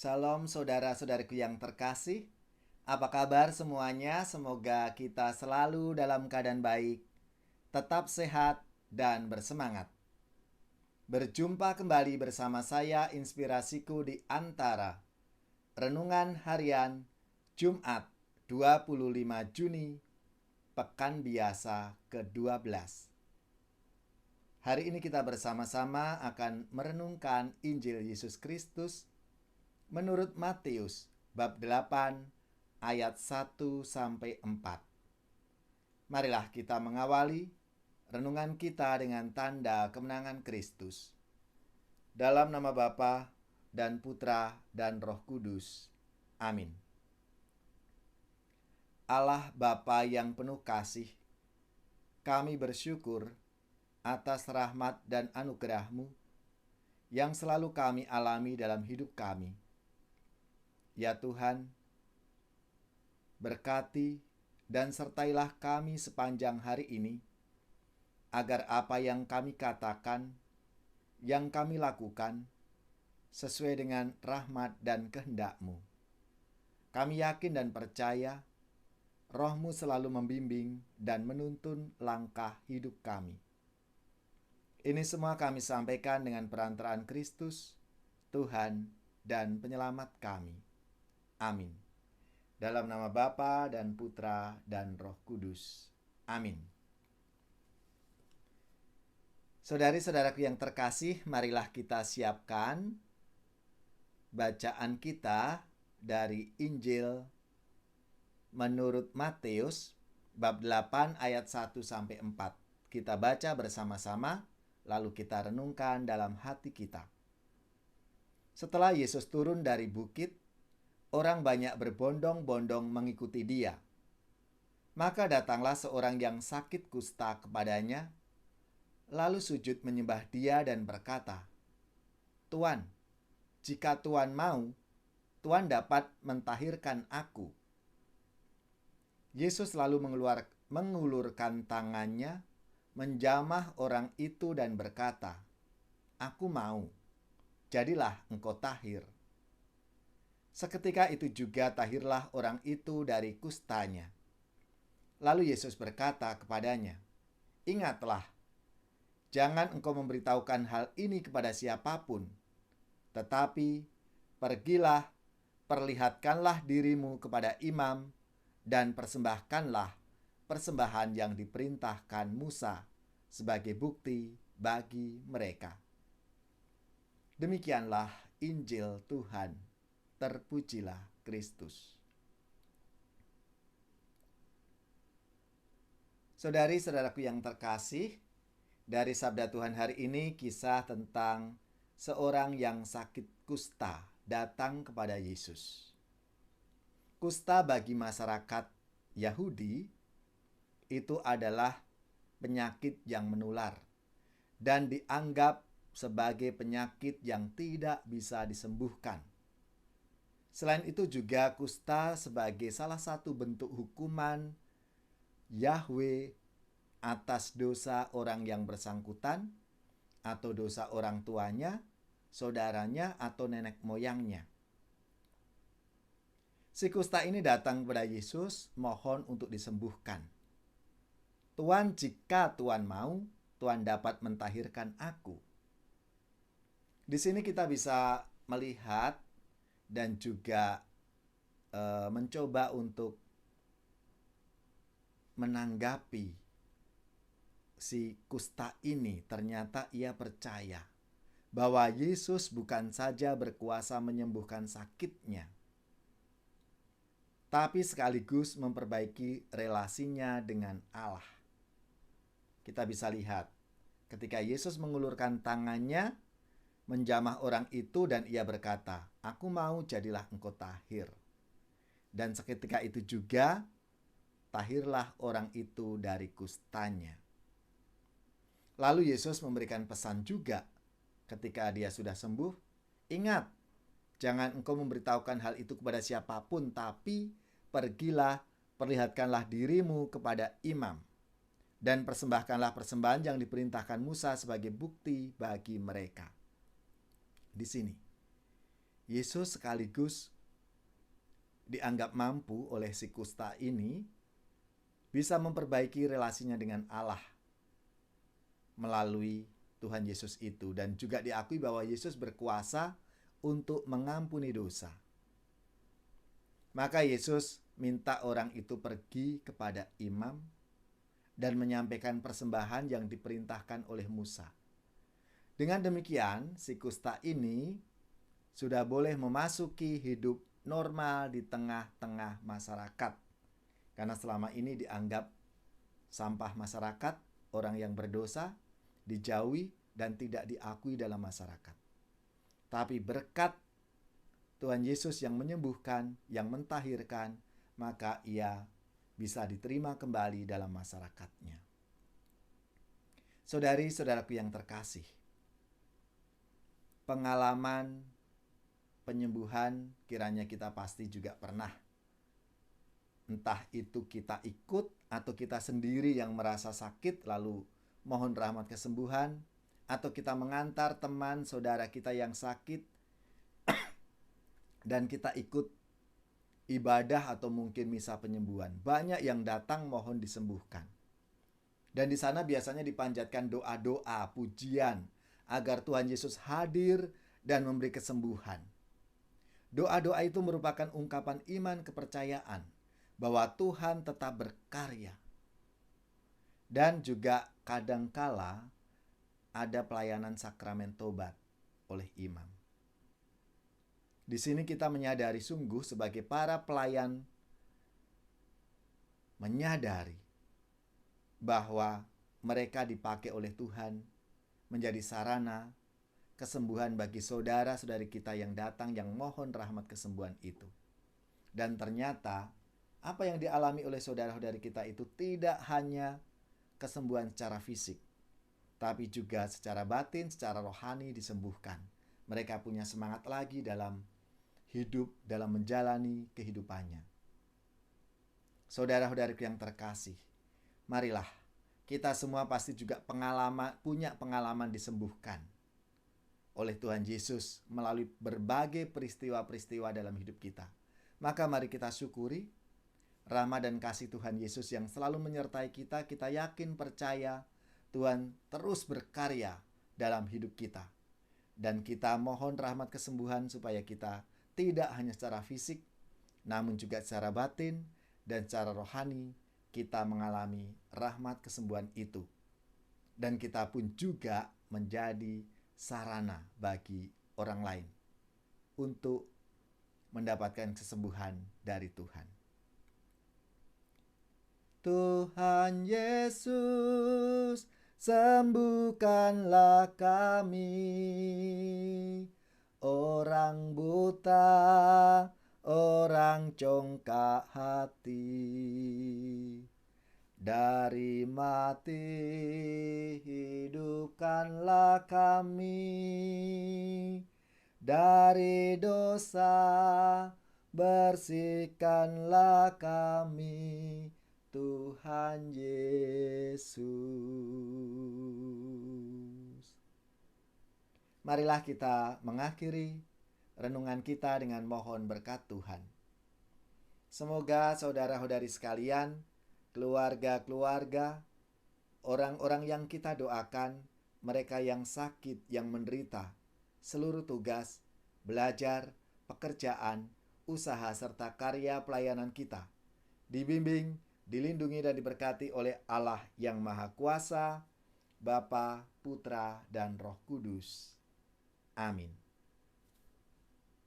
Salam saudara-saudariku yang terkasih. Apa kabar semuanya? Semoga kita selalu dalam keadaan baik, tetap sehat, dan bersemangat. Berjumpa kembali bersama saya Inspirasiku di Antara. Renungan Harian Jumat 25 Juni, Pekan Biasa ke-12. Hari ini kita bersama-sama akan merenungkan Injil Yesus Kristus menurut Matius bab 8 ayat 1 sampai 4. Marilah kita mengawali renungan kita dengan tanda kemenangan Kristus. Dalam nama Bapa dan Putra dan Roh Kudus. Amin. Allah Bapa yang penuh kasih, kami bersyukur atas rahmat dan anugerah-Mu yang selalu kami alami dalam hidup kami. Ya Tuhan, berkati dan sertailah kami sepanjang hari ini, agar apa yang kami katakan, yang kami lakukan, sesuai dengan rahmat dan kehendak-Mu. Kami yakin dan percaya, Roh-Mu selalu membimbing dan menuntun langkah hidup kami. Ini semua kami sampaikan dengan perantaraan Kristus, Tuhan dan Penyelamat kami. Amin. Dalam nama Bapa dan Putra dan Roh Kudus. Amin. Saudari-saudaraku yang terkasih, marilah kita siapkan bacaan kita dari Injil menurut Matius bab 8 ayat 1 sampai 4. Kita baca bersama-sama, lalu kita renungkan dalam hati kita. Setelah Yesus turun dari bukit, orang banyak berbondong-bondong mengikuti Dia. Maka datanglah seorang yang sakit kusta kepadanya, lalu sujud menyembah Dia dan berkata, "Tuan, jika Tuan mau, Tuan dapat mentahirkan aku." Yesus lalu mengulurkan tangannya, menjamah orang itu dan berkata, "Aku mau, jadilah engkau tahir." Seketika itu juga tahirlah orang itu dari kustanya. Lalu Yesus berkata kepadanya, "Ingatlah, jangan engkau memberitahukan hal ini kepada siapapun, tetapi pergilah, perlihatkanlah dirimu kepada imam, dan persembahkanlah persembahan yang diperintahkan Musa sebagai bukti bagi mereka." Demikianlah Injil Tuhan. Terpujilah Kristus. Saudari-saudaraku yang terkasih, dari sabda Tuhan hari ini kisah tentang seorang yang sakit kusta datang kepada Yesus. Kusta bagi masyarakat Yahudi itu adalah penyakit yang menular dan dianggap sebagai penyakit yang tidak bisa disembuhkan. Selain itu juga kusta sebagai salah satu bentuk hukuman Yahweh atas dosa orang yang bersangkutan atau dosa orang tuanya, saudaranya, atau nenek moyangnya. Si kusta ini datang kepada Yesus mohon untuk disembuhkan. "Tuan, jika Tuan mau, Tuan dapat mentahirkan aku." Di sini kita bisa melihat dan juga mencoba untuk menanggapi si kusta ini. Ternyata ia percaya bahwa Yesus bukan saja berkuasa menyembuhkan sakitnya, tapi sekaligus memperbaiki relasinya dengan Allah. Kita bisa lihat ketika Yesus mengulurkan tangannya, menjamah orang itu, dan ia berkata, "Aku mau, jadilah engkau tahir." Dan seketika itu juga tahirlah orang itu dari kustanya. Lalu Yesus memberikan pesan juga ketika dia sudah sembuh, "Ingat, jangan engkau memberitahukan hal itu kepada siapapun, tapi pergilah, perlihatkanlah dirimu kepada imam, dan persembahkanlah persembahan yang diperintahkan Musa sebagai bukti bagi mereka." Di sini Yesus sekaligus dianggap mampu oleh si kusta ini bisa memperbaiki relasinya dengan Allah melalui Tuhan Yesus itu, dan juga diakui bahwa Yesus berkuasa untuk mengampuni dosa. Maka Yesus minta orang itu pergi kepada imam dan menyampaikan persembahan yang diperintahkan oleh Musa. Dengan demikian, si kusta ini sudah boleh memasuki hidup normal di tengah-tengah masyarakat, karena selama ini dianggap sampah masyarakat, orang yang berdosa, dijauhi dan tidak diakui dalam masyarakat. Tapi berkat Tuhan Yesus yang menyembuhkan, yang mentahirkan, maka ia bisa diterima kembali dalam masyarakatnya. Saudari-saudaraku yang terkasih, pengalaman penyembuhan kiranya kita pasti juga pernah. Entah itu kita ikut atau kita sendiri yang merasa sakit lalu mohon rahmat kesembuhan, atau kita mengantar teman saudara kita yang sakit dan kita ikut ibadah atau mungkin misa penyembuhan. Banyak yang datang mohon disembuhkan. Dan di sana biasanya dipanjatkan doa-doa, pujian agar Tuhan Yesus hadir dan memberi kesembuhan. Doa-doa itu merupakan ungkapan iman kepercayaan bahwa Tuhan tetap berkarya. Dan juga kadangkala ada pelayanan sakramen tobat oleh imam. Di sini kita menyadari sungguh sebagai para pelayan menyadari bahwa mereka dipakai oleh Tuhan menjadi sarana kesembuhan bagi saudara-saudari kita yang datang yang mohon rahmat kesembuhan itu. Dan ternyata apa yang dialami oleh saudara-saudari kita itu tidak hanya kesembuhan secara fisik, tapi juga secara batin, secara rohani disembuhkan. Mereka punya semangat lagi dalam hidup, dalam menjalani kehidupannya. Saudara-saudariku yang terkasih, marilah kita semua pasti juga punya pengalaman disembuhkan oleh Tuhan Yesus melalui berbagai peristiwa-peristiwa dalam hidup kita. Maka mari kita syukuri rahmat dan kasih Tuhan Yesus yang selalu menyertai kita. Kita yakin percaya Tuhan terus berkarya dalam hidup kita. Dan kita mohon rahmat kesembuhan supaya kita tidak hanya secara fisik, namun juga secara batin dan secara rohani kita mengalami rahmat kesembuhan itu. Dan kita pun juga menjadi sarana bagi orang lain untuk mendapatkan kesembuhan dari Tuhan. Tuhan Yesus, sembuhkanlah kami, orang buta, orang congkak hati, dari mati hidupkanlah kami, dari dosa bersihkanlah kami, Tuhan Yesus. Marilah kita mengakhiri renungan kita dengan mohon berkat Tuhan. Semoga saudara-saudari sekalian, keluarga-keluarga, orang-orang yang kita doakan, mereka yang sakit, yang menderita, seluruh tugas, belajar, pekerjaan, usaha, serta karya pelayanan kita dibimbing, dilindungi dan diberkati oleh Allah yang Maha Kuasa, Bapa, Putra, dan Roh Kudus. Amin.